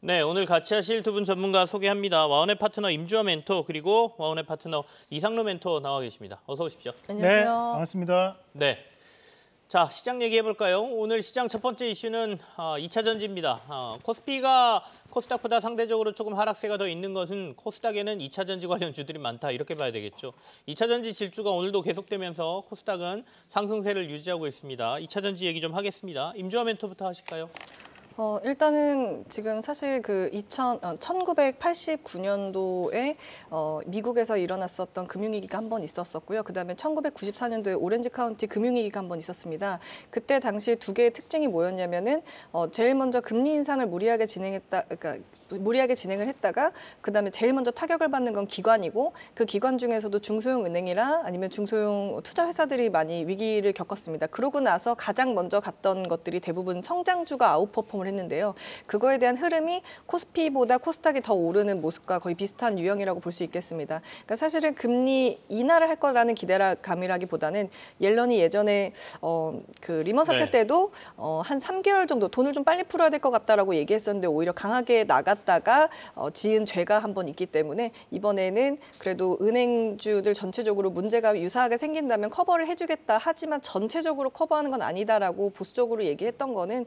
네, 오늘 같이 하실 두 분 전문가 소개합니다. 와운의 파트너 임주화 멘토 그리고 와운의 파트너 이상로 멘토 나와 계십니다. 어서 오십시오. 안녕하세요. 네, 반갑습니다. 네, 자 시장 얘기해 볼까요? 오늘 시장 첫 번째 이슈는 2차 전지입니다. 코스피가 코스닥보다 상대적으로 조금 하락세가 더 있는 것은 코스닥에는 2차 전지 관련 주들이 많다 이렇게 봐야 되겠죠. 2차 전지 질주가 오늘도 계속되면서 코스닥은 상승세를 유지하고 있습니다. 2차 전지 얘기 좀 하겠습니다. 임주화 멘토부터 하실까요? 일단은 지금 사실 그 1989년도에 미국에서 일어났었던 금융위기가 한 번 있었었고요. 그다음에 1994년도에 오렌지 카운티 금융위기가 한 번 있었습니다. 그때 당시에 두 개의 특징이 뭐였냐면은 제일 먼저 금리 인상을 무리하게 진행을 했다가 그다음에 제일 먼저 타격을 받는 건 기관이고 그 기관 중에서도 중소형 은행이나 아니면 중소형 투자 회사들이 많이 위기를 겪었습니다. 그러고 나서 가장 먼저 갔던 것들이 대부분 성장주가 아웃퍼폼을 했는데요. 그거에 대한 흐름이 코스피보다 코스닥이 더 오르는 모습과 거의 비슷한 유형이라고 볼 수 있겠습니다. 그러니까 사실은 금리 인하를 할 거라는 기대감이라기보다는 옐런이 예전에 그 리먼 사태 때도 한 3개월 정도 돈을 좀 빨리 풀어야 될 것 같다라고 얘기했었는데 오히려 강하게 나갔다가 지은 죄가 한 번 있기 때문에 이번에는 그래도 은행주들 전체적으로 문제가 유사하게 생긴다면 커버를 해주겠다 하지만 전체적으로 커버하는 건 아니다라고 보수적으로 얘기했던 거는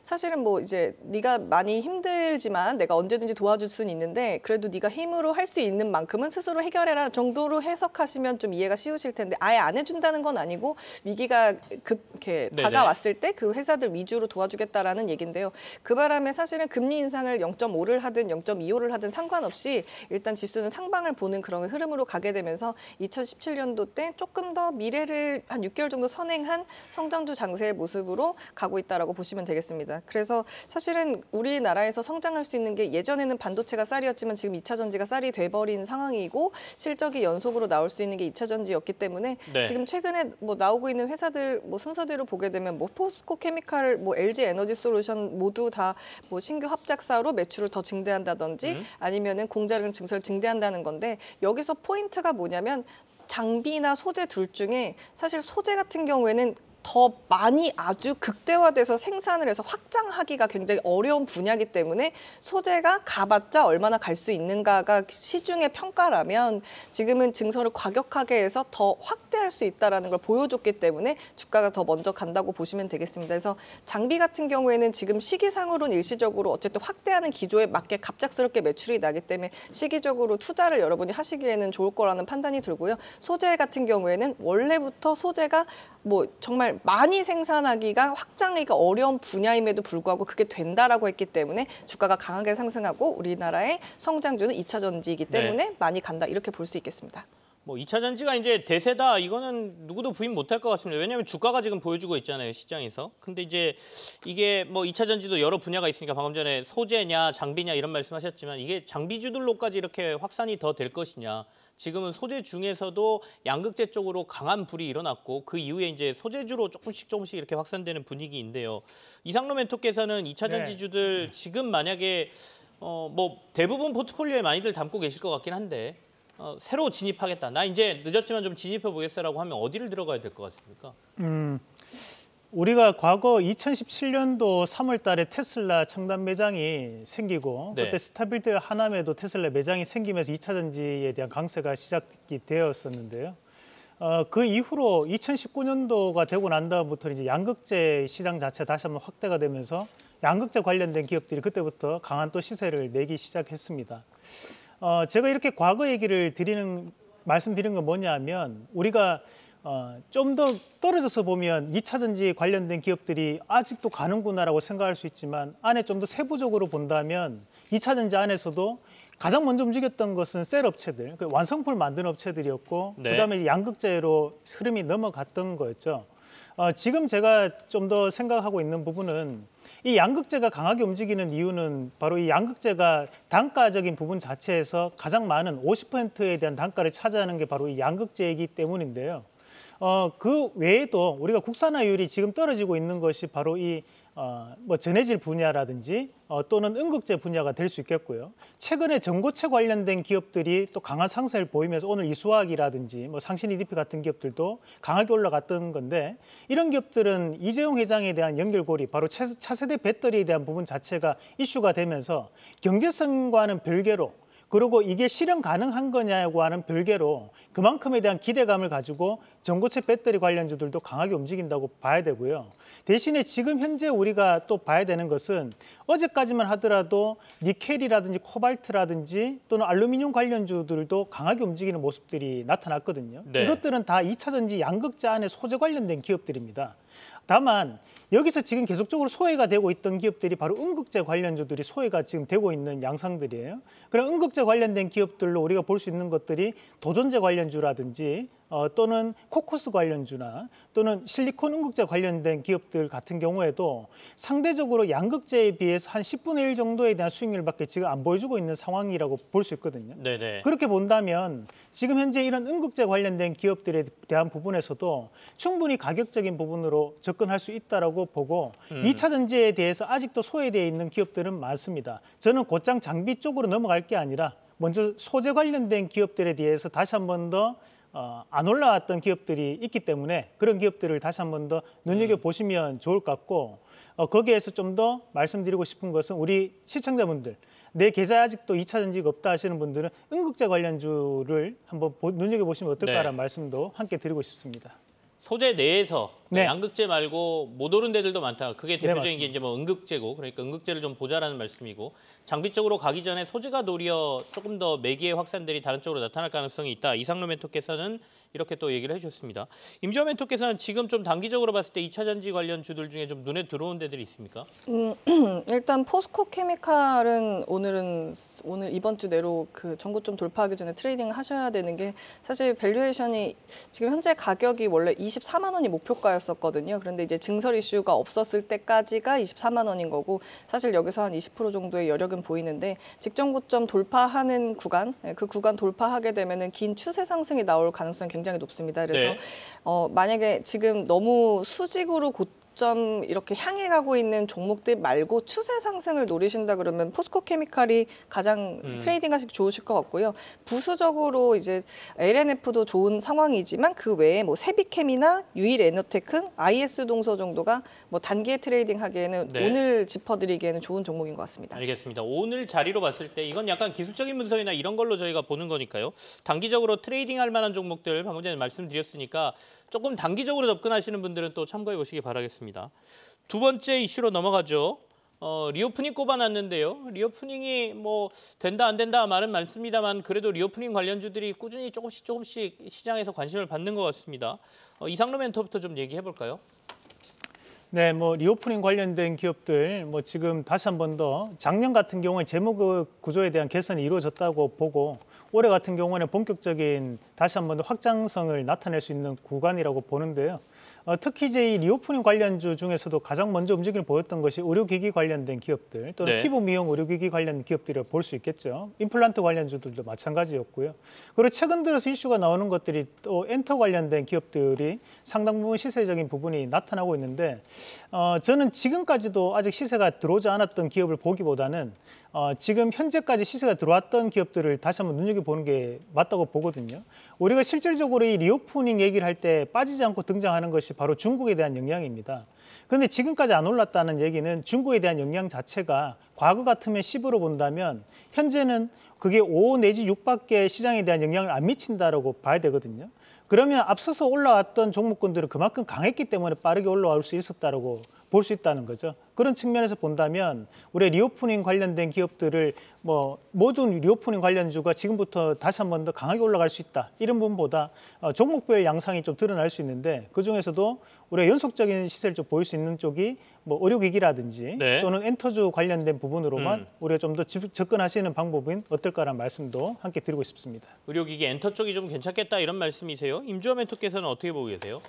사실은 뭐 이제 네가 많이 힘들지만 내가 언제든지 도와줄 수는 있는데 그래도 네가 힘으로 할 수 있는 만큼은 스스로 해결해라 정도로 해석하시면 좀 이해가 쉬우실 텐데 아예 안 해준다는 건 아니고 위기가 이렇게 다가왔을 때 그 회사들 위주로 도와주겠다라는 얘기인데요. 그 바람에 사실은 금리 인상을 0.5를 하든 0.25를 하든 상관없이 일단 지수는 상방을 보는 그런 흐름으로 가게 되면서 2017년도 때 조금 더 미래를 한 6개월 정도 선행한 성장주 장세의 모습으로 가고 있다라고 보시면 되겠습니다. 그래서 사실은 우리나라에서 성장할 수 있는 게 예전에는 반도체가 쌀이었지만 지금 2차 전지가 쌀이 돼버린 상황이고 실적이 연속으로 나올 수 있는 게 2차 전지였기 때문에 지금 최근에 뭐 나오고 있는 회사들 뭐 순서대로 보게 되면 뭐 포스코 케미칼, 뭐 LG 에너지 솔루션 모두 다 뭐 신규 합작사로 매출을 더 증대한다든지 아니면은 공자력 증설 증대한다는 건데 여기서 포인트가 뭐냐면 장비나 소재 둘 중에 사실 소재 같은 경우에는 더 많이 아주 극대화돼서 생산을 해서 확장하기가 굉장히 어려운 분야이기 때문에 소재가 가봤자 얼마나 갈 수 있는가가 시중의 평가라면 지금은 증설을 과격하게 해서 더 확대할 수 있다는 걸 보여줬기 때문에 주가가 더 먼저 간다고 보시면 되겠습니다. 그래서 장비 같은 경우에는 지금 시기상으로는 일시적으로 어쨌든 확대하는 기조에 맞게 갑작스럽게 매출이 나기 때문에 시기적으로 투자를 여러분이 하시기에는 좋을 거라는 판단이 들고요. 소재 같은 경우에는 원래부터 소재가 뭐 정말 많이 생산하기가 확장하기가 어려운 분야임에도 불구하고 그게 된다라고 했기 때문에 주가가 강하게 상승하고 우리나라의 성장주는 2차 전지이기 때문에 많이 간다 이렇게 볼 수 있겠습니다. 뭐 2차 전지가 이제 대세다 이거는 누구도 부인 못할 것 같습니다. 왜냐하면 주가가 지금 보여주고 있잖아요 시장에서. 근데 이제 이게 뭐 2차 전지도 여러 분야가 있으니까 방금 전에 소재냐 장비냐 이런 말씀하셨지만 이게 장비주들로까지 이렇게 확산이 더 될 것이냐. 지금은 소재 중에서도 양극재 쪽으로 강한 불이 일어났고 그 이후에 이제 소재주로 조금씩 이렇게 확산되는 분위기인데요. 이상로 멘토께서는 2차 전지주들 지금 만약에 뭐 대부분 포트폴리오에 많이들 담고 계실 것 같긴 한데 새로 진입하겠다. 나 이제 늦었지만 좀 진입해 보겠어라고 하면 어디를 들어가야 될 것 같습니까? 우리가 과거 2017년도 3월 달에 테슬라 청담 매장이 생기고 그때 스타빌드 하남에도 테슬라 매장이 생기면서 2차 전지에 대한 강세가 시작이 되었었는데요. 그 이후로 2019년도가 되고 난 다음부터 이제 양극재 시장 자체 다시 한번 확대가 되면서 양극재 관련된 기업들이 그때부터 강한 또 시세를 내기 시작했습니다. 제가 이렇게 과거 얘기를 말씀드리는 건 뭐냐면 우리가 좀 더 떨어져서 보면 2차 전지 관련된 기업들이 아직도 가는구나라고 생각할 수 있지만 안에 좀 더 세부적으로 본다면 2차 전지 안에서도 가장 먼저 움직였던 것은 셀 업체들, 그 완성품을 만드는 업체들이었고 그다음에 양극재로 흐름이 넘어갔던 거였죠. 지금 제가 좀 더 생각하고 있는 부분은 이 양극재가 강하게 움직이는 이유는 바로 이 양극재가 단가적인 부분 자체에서 가장 많은 50%에 대한 단가를 차지하는 게 바로 이 양극재이기 때문인데요. 그 외에도 우리가 국산화율이 지금 떨어지고 있는 것이 바로 이 뭐 전해질 분야라든지 또는 음극재 분야가 될 수 있겠고요. 최근에 전고체 관련된 기업들이 또 강한 상승을 보이면서 오늘 이수화학이라든지 뭐 상신 EDP 같은 기업들도 강하게 올라갔던 건데 이런 기업들은 이재용 회장에 대한 연결고리 바로 차세대 배터리에 대한 부분 자체가 이슈가 되면서 경제성과는 별개로 그리고 이게 실현 가능한 거냐고 하는 별개로 그만큼에 대한 기대감을 가지고 전고체 배터리 관련주들도 강하게 움직인다고 봐야 되고요. 대신에 지금 현재 우리가 또 봐야 되는 것은 어제까지만 하더라도 니켈이라든지 코발트라든지 또는 알루미늄 관련주들도 강하게 움직이는 모습들이 나타났거든요. 네. 이것들은 다 2차 전지 양극재 안에 소재 관련된 기업들입니다. 다만 여기서 지금 계속적으로 소외가 되고 있던 기업들이 바로 음극재 관련주들이 소외가 지금 되고 있는 양상들이에요. 그럼 음극재 관련된 기업들로 우리가 볼 수 있는 것들이 도전재 관련주라든지 또는 코코스 관련주나 또는 실리콘 음극재 관련된 기업들 같은 경우에도 상대적으로 양극재에 비해서 한 10분의 1 정도에 대한 수익률밖에 지금 안 보여주고 있는 상황이라고 볼 수 있거든요. 네네. 그렇게 본다면 지금 현재 이런 음극재 관련된 기업들에 대한 부분에서도 충분히 가격적인 부분으로 접근할 수 있다라고 보고 2차 전지에 대해서 아직도 소외되어 있는 기업들은 많습니다. 저는 곧장 장비 쪽으로 넘어갈 게 아니라 먼저 소재 관련된 기업들에 대해서 다시 한 번 더 안 올라왔던 기업들이 있기 때문에 그런 기업들을 다시 한 번 더 눈여겨보시면 좋을 것 같고 거기에서 좀 더 말씀드리고 싶은 것은 우리 시청자분들 내 계좌에 아직도 2차 전지가 없다 하시는 분들은 음극재 관련주를 한번 눈여겨보시면 어떨까라는 네. 말씀도 함께 드리고 싶습니다. 소재 내에서 네. 양극재 말고 못 오른 데들도 많다. 그게 대표적인 맞습니다. 게 이제 뭐 음극재고, 그러니까 음극재를 좀 보자라는 말씀이고, 장비 쪽으로 가기 전에 소재가 도리어 조금 더 매기의 확산들이 다른 쪽으로 나타날 가능성이 있다. 이상로 멘토께서는 이렇게 또 얘기를 해주셨습니다. 임주환 멘토께서는 지금 좀 단기적으로 봤을 때 2차 전지 관련 주들 중에 좀 눈에 들어온 데들이 있습니까? 일단 포스코 케미칼은 오늘 이번 주 내로 그 전고점 돌파하기 전에 트레이딩을 하셔야 되는 게 사실 밸류에이션이 지금 현재 가격이 원래 24만 원이 목표가였었거든요. 그런데 이제 증설 이슈가 없었을 때까지가 24만 원인 거고 사실 여기서 한 20% 정도의 여력은 보이는데 직전 고점 돌파하는 구간, 그 구간 돌파하게 되면은 긴 추세 상승이 나올 가능성이 굉장히 높습니다. 그래서 네. 만약에 지금 너무 수직으로 고점 이렇게 향해 가고 있는 종목들 말고 추세 상승을 노리신다 그러면 포스코 케미칼이 가장 트레이딩하시기 좋으실 것 같고요. 부수적으로 이제 LNF도 좋은 상황이지만 그 외에 뭐 세비캠이나 유일에너테크, IS 동서 정도가 뭐 단기에 트레이딩하기에는 네. 오늘 짚어드리기에는 좋은 종목인 것 같습니다. 알겠습니다. 오늘 자리로 봤을 때 이건 약간 기술적인 분석이나 이런 걸로 저희가 보는 거니까요. 단기적으로 트레이딩할 만한 종목들 방금 전에 말씀드렸으니까 조금 단기적으로 접근하시는 분들은 또 참고해 보시기 바라겠습니다. 두 번째 이슈로 넘어가죠. 리오프닝 꼽아놨는데요. 리오프닝이 뭐 된다 안 된다 말은 많습니다만 그래도 리오프닝 관련주들이 꾸준히 조금씩 시장에서 관심을 받는 것 같습니다. 이상로 멘토부터 좀 얘기해 볼까요? 네, 뭐 리오프닝 관련된 기업들 뭐 지금 다시 한 번 더 작년 같은 경우에 재무 구조에 대한 개선이 이루어졌다고 보고 올해 같은 경우는 본격적인 다시 한 번 더 확장성을 나타낼 수 있는 구간이라고 보는데요. 특히 이제 이 리오프닝 관련주 중에서도 가장 먼저 움직임을 보였던 것이 의료기기 관련된 기업들 또는 네. 피부 미용 의료기기 관련 기업들을 볼 수 있겠죠. 임플란트 관련주들도 마찬가지였고요. 그리고 최근 들어서 이슈가 나오는 것들이 또 엔터 관련된 기업들이 상당 부분 시세적인 부분이 나타나고 있는데 저는 지금까지도 아직 시세가 들어오지 않았던 기업을 보기보다는 지금 현재까지 시세가 들어왔던 기업들을 다시 한번 눈여겨보는 게 맞다고 보거든요. 우리가 실질적으로 이 리오프닝 얘기를 할 때 빠지지 않고 등장하는 것이 바로 중국에 대한 영향입니다. 그런데 지금까지 안 올랐다는 얘기는 중국에 대한 영향 자체가 과거 같으면 10으로 본다면 현재는 그게 5 내지 6밖에 시장에 대한 영향을 안 미친다라고 봐야 되거든요. 그러면 앞서서 올라왔던 종목군들은 그만큼 강했기 때문에 빠르게 올라올 수 있었다라고 볼 수 있다는 거죠. 그런 측면에서 본다면 우리 리오프닝 관련된 기업들을 뭐 모든 리오프닝 관련주가 지금부터 다시 한 번 더 강하게 올라갈 수 있다. 이런 부분보다 종목별 양상이 좀 드러날 수 있는데 그중에서도 우리가 연속적인 시세를 좀 보일 수 있는 쪽이 뭐 의료기기라든지 네. 또는 엔터주 관련된 부분으로만 우리가 좀 더 접근하시는 방법은 어떨까라는 말씀도 함께 드리고 싶습니다. 의료기기 엔터 쪽이 좀 괜찮겠다 이런 말씀이세요? 임주환 멘토께서는 어떻게 보고 계세요?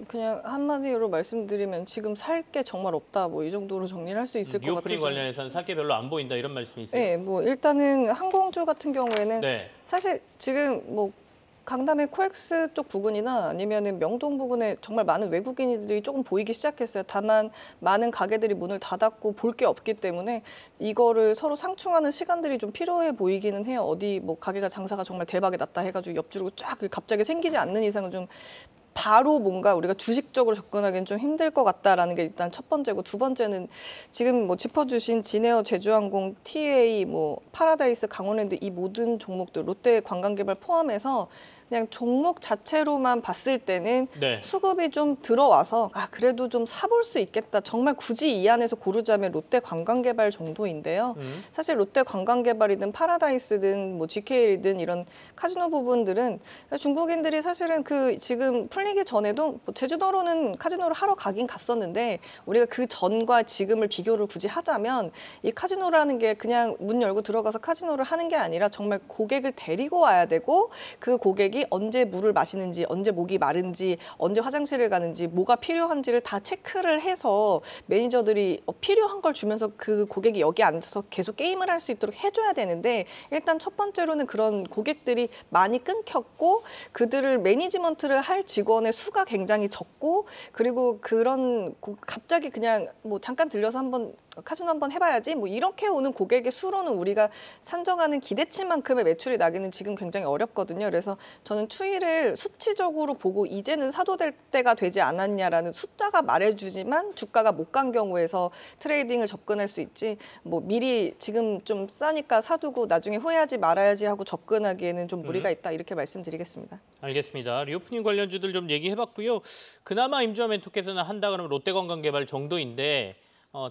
그냥 한마디로 말씀드리면 지금 살 게 정말 없다. 뭐 이 정도로 정리를 할 수 있을 것 같아요. 리오프닝 관련해서는 살 게 별로 안 보인다 이런 말씀이세요? 네, 뭐 일단은 항공주 같은 경우에는 네. 사실 지금 뭐 강남의 코엑스 쪽 부근이나 아니면은 명동 부근에 정말 많은 외국인들이 조금 보이기 시작했어요. 다만 많은 가게들이 문을 닫았고 볼 게 없기 때문에 이거를 서로 상충하는 시간들이 좀 필요해 보이기는 해요. 어디 뭐 가게가 장사가 정말 대박이 났다 해가지고 옆줄고 쫙 갑자기 생기지 않는 이상은 좀 바로 뭔가 우리가 주식적으로 접근하기는 좀 힘들 것 같다라는 게 일단 첫 번째고, 두 번째는 지금 뭐 짚어주신 진에어, 제주항공, TA, 뭐 파라다이스, 강원랜드 이 모든 종목들, 롯데 관광개발 포함해서 그냥 종목 자체로만 봤을 때는 네. 수급이 좀 들어와서 그래도 좀 사볼 수 있겠다. 정말 굳이 이 안에서 고르자면 롯데 관광개발 정도인데요. 사실 롯데 관광개발이든 파라다이스든 뭐 GKL이든 이런 카지노 부분들은 중국인들이 사실은 그 지금 풀리기 전에도 뭐 제주도로는 카지노를 하러 가긴 갔었는데, 우리가 그 전과 지금을 비교를 굳이 하자면 이 카지노라는 게 그냥 문 열고 들어가서 카지노를 하는 게 아니라 정말 고객을 데리고 와야 되고, 그 고객이 언제 물을 마시는지, 언제 목이 마른지, 언제 화장실을 가는지, 뭐가 필요한지를 다 체크를 해서 매니저들이 필요한 걸 주면서 그 고객이 여기 앉아서 계속 게임을 할 수 있도록 해줘야 되는데, 일단 첫 번째로는 그런 고객들이 많이 끊겼고 그들을 매니지먼트를 할 직원의 수가 굉장히 적고, 그리고 그런 갑자기 그냥 뭐 잠깐 들려서 한번 카지노 한번 해봐야지 뭐 이렇게 오는 고객의 수로는 우리가 산정하는 기대치만큼의 매출이 나기는 지금 굉장히 어렵거든요. 그래서 저는 추이를 수치적으로 보고 이제는 사도 될 때가 되지 않았냐라는 숫자가 말해주지만 주가가 못 간 경우에서 트레이딩을 접근할 수 있지, 뭐 미리 지금 좀 싸니까 사두고 나중에 후회하지 말아야지 하고 접근하기에는 좀 무리가 있다, 이렇게 말씀드리겠습니다. 알겠습니다. 리오프닝 관련주들 좀 얘기해봤고요. 그나마 임주화 멘토께서는 한다 그러면 롯데관광개발 정도인데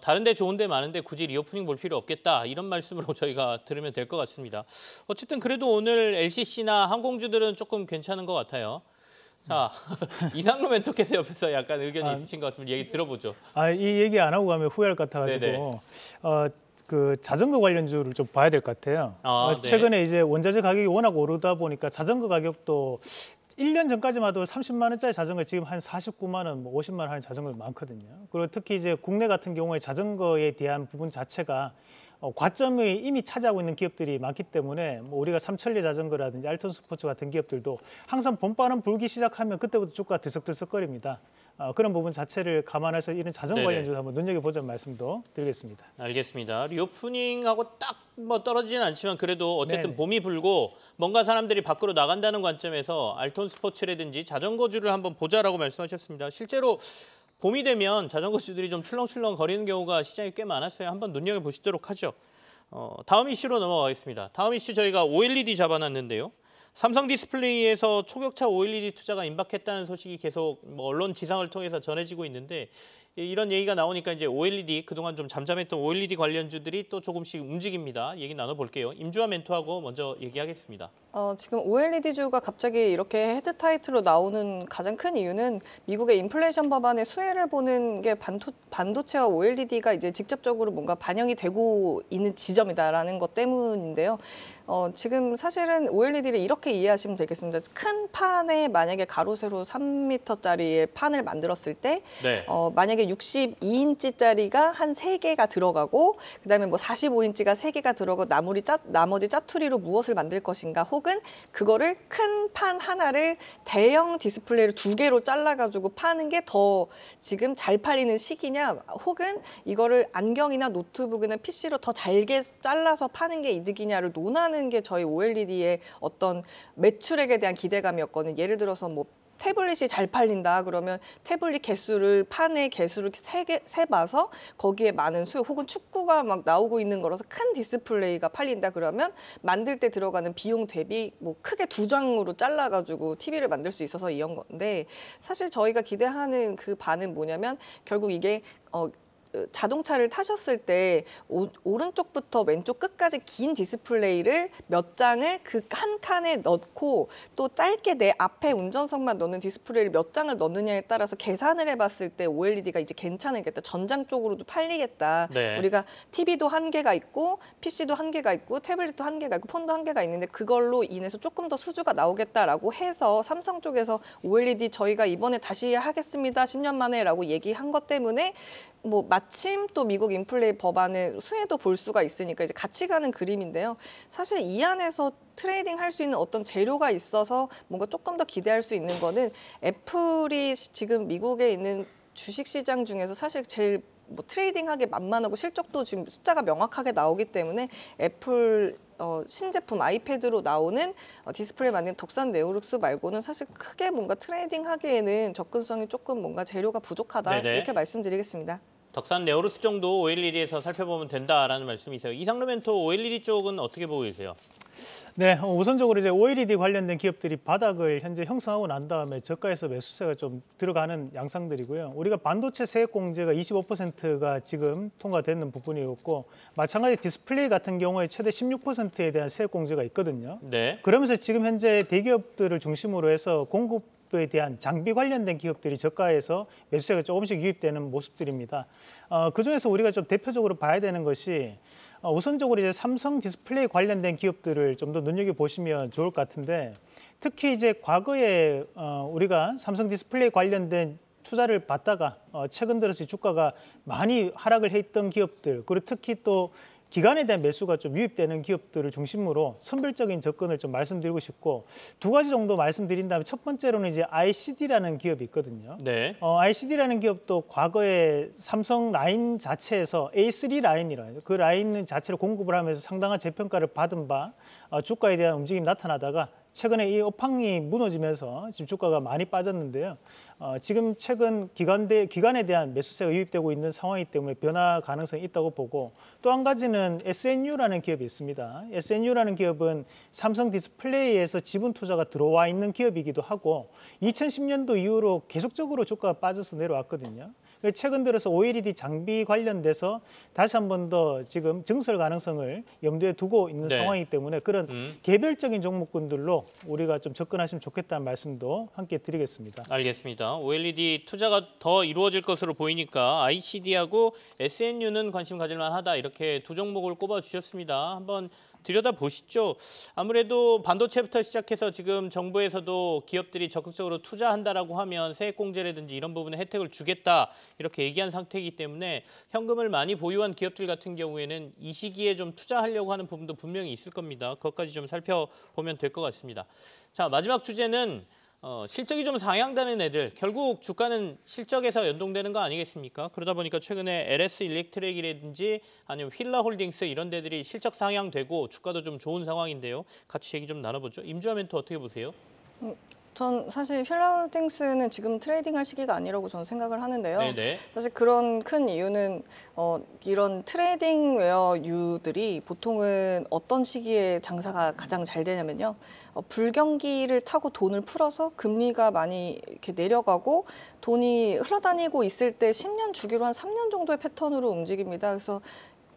다른 데 좋은 데 많은데 굳이 리오프닝 볼 필요 없겠다, 이런 말씀으로 저희가 들으면 될 것 같습니다. 어쨌든 그래도 오늘 LCC나 항공주들은 조금 괜찮은 것 같아요. 자, 이상로 멘토께서 옆에서 약간 의견이 있으신 것 같습니다. 얘기 들어보죠. 이 얘기 안 하고 가면 후회할 것 같아가지고 그 자전거 관련주를 좀 봐야 될 것 같아요. 네. 최근에 이제 원자재 가격이 워낙 오르다 보니까 자전거 가격도 1년 전까지만 해도 30만 원짜리 자전거 지금 한 49만 원, 뭐 50만 원 하는 자전거 많거든요. 그리고 특히 이제 국내 같은 경우에 자전거에 대한 부분 자체가 과점이 이미 차지하고 있는 기업들이 많기 때문에 뭐 우리가 삼천리 자전거라든지 알톤 스포츠 같은 기업들도 항상 봄바람 불기 시작하면 그때부터 주가가 들썩들썩거립니다. 그런 부분 자체를 감안해서 이런 자전거 관련주도 한번 눈여겨보자는 말씀도 드리겠습니다. 알겠습니다. 리오프닝하고 딱 뭐 떨어지진 않지만 그래도 어쨌든 네네. 봄이 불고 뭔가 사람들이 밖으로 나간다는 관점에서 알톤 스포츠라든지 자전거주를 한번 보자라고 말씀하셨습니다. 실제로 봄이 되면 자전거주들이 좀 출렁출렁 거리는 경우가 시장에 꽤 많았어요. 한번 눈여겨보시도록 하죠. 다음 이슈로 넘어가겠습니다. 다음 이슈 저희가 OLED 잡아놨는데요. 삼성 디스플레이에서 초격차 OLED 투자가 임박했다는 소식이 계속 뭐 언론 지상을 통해서 전해지고 있는데, 이런 얘기가 나오니까 이제 OLED, 그동안 좀 잠잠했던 OLED 관련주들이 또 조금씩 움직입니다. 얘기 나눠볼게요. 임주화 멘토하고 먼저 얘기하겠습니다. 지금 OLED주가 갑자기 이렇게 헤드 타이틀로 나오는 가장 큰 이유는 미국의 인플레이션 법안의 수혜를 보는 게 반도체와 OLED가 이제 직접적으로 뭔가 반영이 되고 있는 지점이다라는 것 때문인데요. 지금 사실은 OLED를 이렇게 이해하시면 되겠습니다. 큰 판에 만약에 가로 세로 3m짜리의 판을 만들었을 때 만약에 62인치짜리가 한 3개가 들어가고, 그다음에 뭐 45인치가 3개가 들어가고 나머지 짜투리로 무엇을 만들 것인가, 혹은 그거를 큰 판 하나를 대형 디스플레이를 2개로 잘라가지고 파는 게 더 지금 잘 팔리는 시기냐, 혹은 이거를 안경이나 노트북이나 PC로 더 잘게 잘라서 파는 게 이득이냐를 논하는 게 저희 OLED의 어떤 매출액에 대한 기대감이었거든요. 예를 들어서 뭐 태블릿이 잘 팔린다 그러면 태블릿 개수를, 판의 개수를 세봐서 거기에 많은 수요, 혹은 축구가 막 나오고 있는 거라서 큰 디스플레이가 팔린다 그러면 만들 때 들어가는 비용 대비 뭐 크게 2장으로 잘라가지고 TV를 만들 수 있어서 이런 건데, 사실 저희가 기대하는 그 바는 뭐냐면 결국 이게 자동차를 타셨을 때 오른쪽부터 왼쪽 끝까지 긴 디스플레이를 몇 장을 그 한 칸에 넣고, 또 짧게 내 앞에 운전석만 넣는 디스플레이를 몇 장을 넣느냐에 따라서 계산을 해봤을 때 OLED가 이제 괜찮겠다, 전장 쪽으로도 팔리겠다. 우리가 TV도 한계가 있고 PC도 한계가 있고 태블릿도 한계가 있고 폰도 한계가 있는데 그걸로 인해서 조금 더 수주가 나오겠다라고 해서 삼성 쪽에서 OLED 저희가 이번에 다시 하겠습니다, 10년 만에라고 얘기한 것 때문에 뭐 마침 또 미국 인플레 법안의 수혜도 볼 수가 있으니까 이제 같이 가는 그림인데요. 사실 이 안에서 트레이딩 할 수 있는 어떤 재료가 있어서 뭔가 조금 더 기대할 수 있는 거는 애플이 지금 미국에 있는 주식시장 중에서 사실 제일 뭐 트레이딩하기 만만하고 실적도 지금 숫자가 명확하게 나오기 때문에 애플 신제품 아이패드로 나오는 디스플레이 만든 덕산 네오룩스 말고는 사실 크게 뭔가 트레이딩 하기에는 접근성이 조금 뭔가 재료가 부족하다 네네. 이렇게 말씀드리겠습니다. 덕산 네오루스 정도 OLED에서 살펴보면 된다라는 말씀이세요. 이상로 멘토 OLED 쪽은 어떻게 보고 계세요? 네, 우선적으로 이제 OLED 관련된 기업들이 바닥을 현재 형성하고 난 다음에 저가에서 매수세가 좀 들어가는 양상들이고요. 우리가 반도체 세액 공제가 25%가 지금 통과되는 부분이었고, 마찬가지 디스플레이 같은 경우에 최대 16%에 대한 세액 공제가 있거든요. 네. 그러면서 지금 현재 대기업들을 중심으로 해서 공급에 대한 장비 관련된 기업들이 저가에서 매수세가 조금씩 유입되는 모습들입니다. 그중에서 우리가 좀 대표적으로 봐야 되는 것이 우선적으로 이제 삼성 디스플레이 관련된 기업들을 좀 더 눈여겨보시면 좋을 것 같은데, 특히 이제 과거에 우리가 삼성 디스플레이 관련된 투자를 받다가 최근 들어서 주가가 많이 하락을 했던 기업들, 그리고 특히 또 기간에 대한 매수가 좀 유입되는 기업들을 중심으로 선별적인 접근을 좀 말씀드리고 싶고, 두 가지 정도 말씀드린다면 첫 번째로는 이제 ICD라는 기업이 있거든요. 네. ICD라는 기업도 과거에 삼성 라인 자체에서 A3 라인이라는 그 라인 자체를 공급을 하면서 상당한 재평가를 받은 바 주가에 대한 움직임이 나타나다가 최근에 이 업황이 무너지면서 지금 주가가 많이 빠졌는데요. 지금 최근 기간에 대한 매수세가 유입되고 있는 상황이기 때문에 변화 가능성이 있다고 보고, 또 한 가지는 SNU라는 기업이 있습니다. SNU라는 기업은 삼성 디스플레이에서 지분 투자가 들어와 있는 기업이기도 하고 2010년도 이후로 계속적으로 주가가 빠져서 내려왔거든요. 최근 들어서 OLED 장비 관련돼서 다시 한 번 더 지금 증설 가능성을 염두에 두고 있는 네. 상황이기 때문에 그런 개별적인 종목군들로 우리가 좀 접근하시면 좋겠다는 말씀도 함께 드리겠습니다. 알겠습니다. OLED 투자가 더 이루어질 것으로 보이니까 ICD하고 SNU는 관심 가질 만하다. 이렇게 두 종목을 꼽아주셨습니다. 한번 들여다보시죠. 아무래도 반도체부터 시작해서 지금 정부에서도 기업들이 적극적으로 투자한다라고 하면 세액공제라든지 이런 부분에 혜택을 주겠다 이렇게 얘기한 상태이기 때문에 현금을 많이 보유한 기업들 같은 경우에는 이 시기에 좀 투자하려고 하는 부분도 분명히 있을 겁니다. 그것까지 좀 살펴보면 될 것 같습니다. 자, 마지막 주제는 실적이 좀 상향되는 애들, 결국 주가는 실적에서 연동되는 거 아니겠습니까? 그러다 보니까 최근에 LS 일렉트릭이라든지 아니면 휠라홀딩스 이런 데들이 실적 상향되고 주가도 좀 좋은 상황인데요. 같이 얘기 좀 나눠보죠. 임주환 멘토 어떻게 보세요? 전 사실 휠라홀딩스는 지금 트레이딩할 시기가 아니라고 저는 생각을 하는데요. 네네. 사실 그런 큰 이유는 이런 트레이딩 웨어유들이 보통은 어떤 시기에 장사가 가장 잘 되냐면요. 불경기를 타고 돈을 풀어서 금리가 많이 이렇게 내려가고 돈이 흘러다니고 있을 때 10년 주기로 한 3년 정도의 패턴으로 움직입니다. 그래서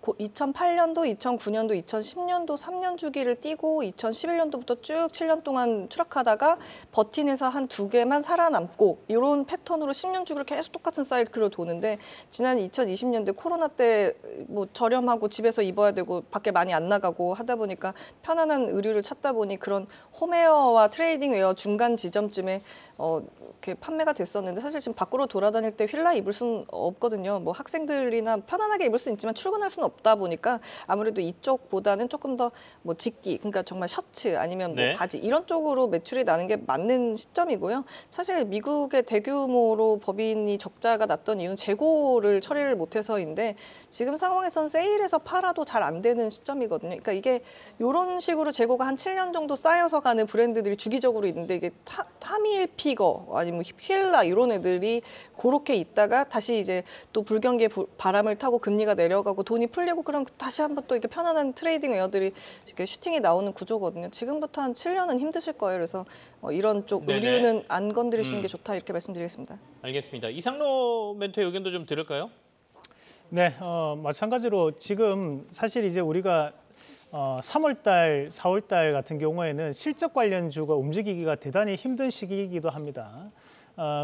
2008년도, 2009년도, 2010년도 3년 주기를 띄고 2011년도부터 쭉 7년 동안 추락하다가 버틴에서 한 2개만 살아남고 이런 패턴으로 10년 주기를 계속 똑같은 사이클로 도는데, 지난 2020년대 코로나 때 뭐 저렴하고 집에서 입어야 되고 밖에 많이 안 나가고 하다 보니까 편안한 의류를 찾다 보니 그런 홈웨어와 트레이딩 웨어 중간 지점쯤에 이렇게 판매가 됐었는데, 사실 지금 밖으로 돌아다닐 때 휠라 입을 수는 없거든요. 뭐 학생들이나 편안하게 입을 수는 있지만 출근할 수는 없다 보니까 아무래도 이쪽보다는 조금 더 뭐 직기, 그러니까 정말 셔츠 아니면 뭐 네. 바지 이런 쪽으로 매출이 나는 게 맞는 시점이고요. 사실 미국의 대규모로 법인이 적자가 났던 이유는 재고를 처리를 못해서인데, 지금 상황에선 세일해서 팔아도 잘 안 되는 시점이거든요. 그러니까 이게 이런 식으로 재고가 한 7년 정도 쌓여서 가는 브랜드들이 주기적으로 있는데, 이게 타밀피거 아니면 휠라 이런 애들이 그렇게 있다가 다시 이제 또 불경기에 바람을 타고 금리가 내려가고 돈이 풀리고 그럼 다시 한번 또 이렇게 편안한 트레이딩 웨어들이 이렇게 슈팅이 나오는 구조거든요. 지금부터 한 7년은 힘드실 거예요. 그래서 이런 쪽 네네. 의류는 안 건드리시는 게 좋다 이렇게 말씀드리겠습니다. 알겠습니다. 이상로 멘토의 의견도 좀 들을까요? 네, 마찬가지로 지금 사실 이제 우리가 3월달, 4월달 같은 경우에는 실적 관련주가 움직이기가 대단히 힘든 시기이기도 합니다.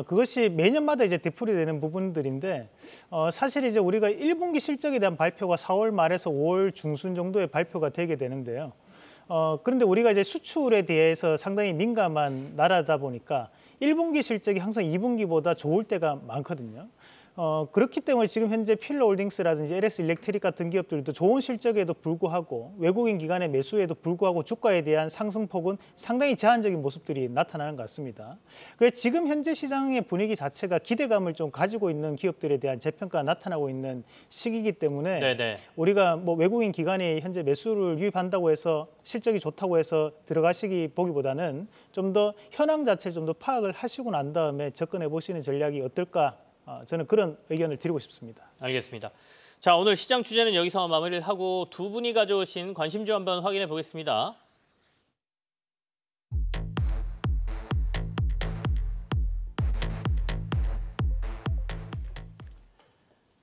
그것이 매년마다 이제 되풀이되는 부분들인데, 사실 이제 우리가 1분기 실적에 대한 발표가 4월 말에서 5월 중순 정도에 발표가 되게 되는데요. 그런데 우리가 이제 수출에 대해서 상당히 민감한 나라다 보니까 1분기 실적이 항상 2분기보다 좋을 때가 많거든요. 그렇기 때문에 지금 현재 필러홀딩스라든지 LS 일렉트릭 같은 기업들도 좋은 실적에도 불구하고 외국인 기관의 매수에도 불구하고 주가에 대한 상승폭은 상당히 제한적인 모습들이 나타나는 것 같습니다. 그래서 지금 현재 시장의 분위기 자체가 기대감을 좀 가지고 있는 기업들에 대한 재평가가 나타나고 있는 시기이기 때문에 네네. 우리가 뭐 외국인 기관이 현재 매수를 유입한다고 해서 실적이 좋다고 해서 들어가시기 보기보다는 좀 더 현황 자체를 좀 더 파악을 하시고 난 다음에 접근해 보시는 전략이 어떨까? 저는 그런 의견을 드리고 싶습니다. 알겠습니다. 자, 오늘 시장 주제는 여기서 마무리를 하고 두 분이 가져오신 관심주 한번 확인해 보겠습니다.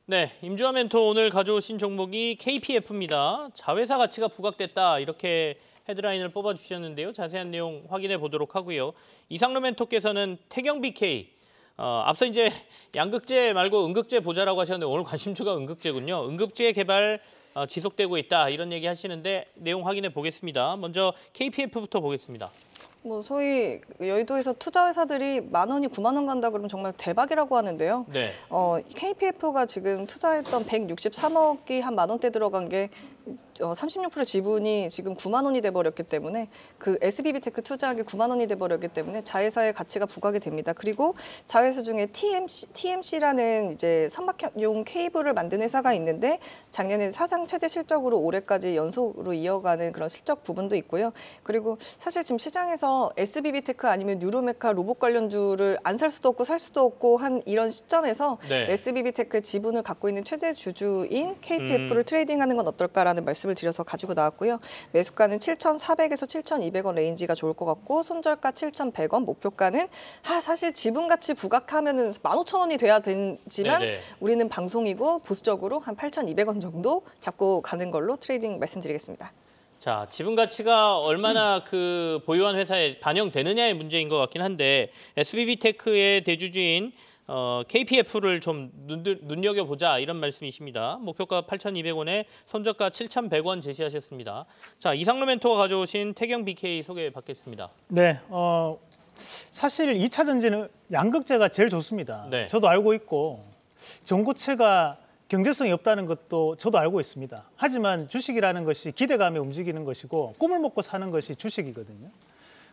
네, 임주화 멘토 오늘 가져오신 종목이 KPF입니다. 자회사 가치가 부각됐다 이렇게 헤드라인을 뽑아주셨는데요. 자세한 내용 확인해 보도록 하고요. 이상로 멘토께서는 태경 BK, 앞서 이제 양극재 말고 음극재 보자라고 하셨는데 오늘 관심주가 음극재군요. 음극재 개발 지속되고 있다 이런 얘기 하시는데 내용 확인해 보겠습니다. 먼저 KPF부터 보겠습니다. 뭐 소위 여의도에서 투자 회사들이 10,000원이 90,000원 간다 그러면 정말 대박이라고 하는데요. 네. KPF가 지금 투자했던 163억이 한 10,000원대 들어간 게 36% 지분이 지금 90,000원이 돼버렸기 때문에 그 SBB테크 투자한 게 90,000원이 돼버렸기 때문에 자회사의 가치가 부각이 됩니다. 그리고 자회사 중에 TMC라는 이제 선박용 케이블을 만든 회사가 있는데 작년에 사상 최대 실적으로 올해까지 연속으로 이어가는 그런 실적 부분도 있고요. 그리고 사실 지금 시장에서 SBB테크 아니면 뉴로메카 로봇 관련주를 안 살 수도 없고 살 수도 없고 한 이런 시점에서 네. SBB테크 지분을 갖고 있는 최대 주주인 KPF를 트레이딩하는 건 어떨까라는 말씀을 드려서 가지고 나왔고요. 매수가는 7,400에서 7,200원 레인지가 좋을 것 같고 손절가 7,100원, 목표가는 사실 지분가치 부각하면은 15,000원이 돼야 되지만 네네. 우리는 방송이고 보수적으로 한 8,200원 정도 잡고 가는 걸로 트레이딩 말씀드리겠습니다. 자, 지분 가치가 얼마나 그 보유한 회사에 반영되느냐의 문제인 것 같긴 한데 SBB테크의 대주주인 KPF를 좀 눈여겨보자 이런 말씀이십니다. 목표가 8,200원에 손절가 7,100원 제시하셨습니다. 자, 이상로 멘토가 가져오신 태경 BK 소개 받겠습니다. 네, 사실 2차 전지는 양극재가 제일 좋습니다. 네. 저도 알고 있고 전고체가 경제성이 없다는 것도 저도 알고 있습니다. 하지만 주식이라는 것이 기대감에 움직이는 것이고 꿈을 먹고 사는 것이 주식이거든요.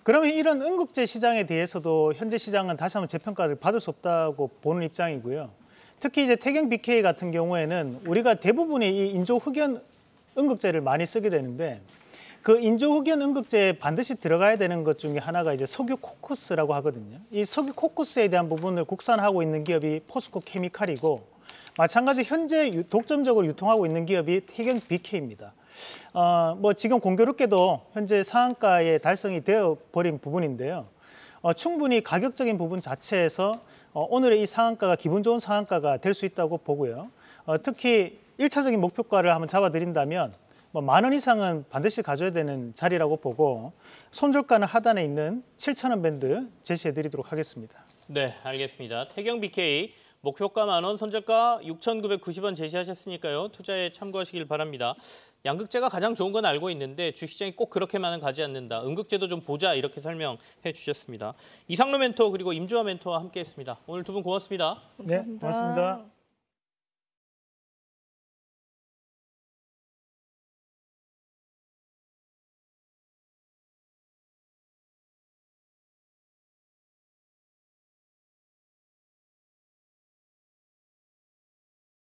그러면 이런 음극재 시장에 대해서도 현재 시장은 다시 한번 재평가를 받을 수 없다고 보는 입장이고요. 특히 이제 태경 BK 같은 경우에는 우리가 대부분의 이 인조 흑연 음극재를 많이 쓰게 되는데 그 인조 흑연 음극재에 반드시 들어가야 되는 것 중에 하나가 이제 석유 코크스라고 하거든요. 이 석유 코크스에 대한 부분을 국산하고 있는 기업이 포스코 케미칼이고 마찬가지로 현재 독점적으로 유통하고 있는 기업이 태경 BK입니다. 뭐 지금 공교롭게도 현재 상한가에 달성이 되어 버린 부분인데요. 충분히 가격적인 부분 자체에서 오늘의 이 상한가가 기분 좋은 상한가가 될 수 있다고 보고요. 특히 1차적인 목표가를 한번 잡아드린다면 뭐 10,000원 이상은 반드시 가져야 되는 자리라고 보고 손절가는 하단에 있는 7,000원 밴드 제시해드리도록 하겠습니다. 네, 알겠습니다. 태경 BK 목표가 10,000원, 손절가 6,990원 제시하셨으니까요. 투자에 참고하시길 바랍니다. 양극재가 가장 좋은 건 알고 있는데 주식시장이 꼭 그렇게만은 가지 않는다. 음극재도 좀 보자 이렇게 설명해 주셨습니다. 이상로 멘토 그리고 임주화 멘토와 함께했습니다. 오늘 두 분 고맙습니다. 네, 고맙습니다.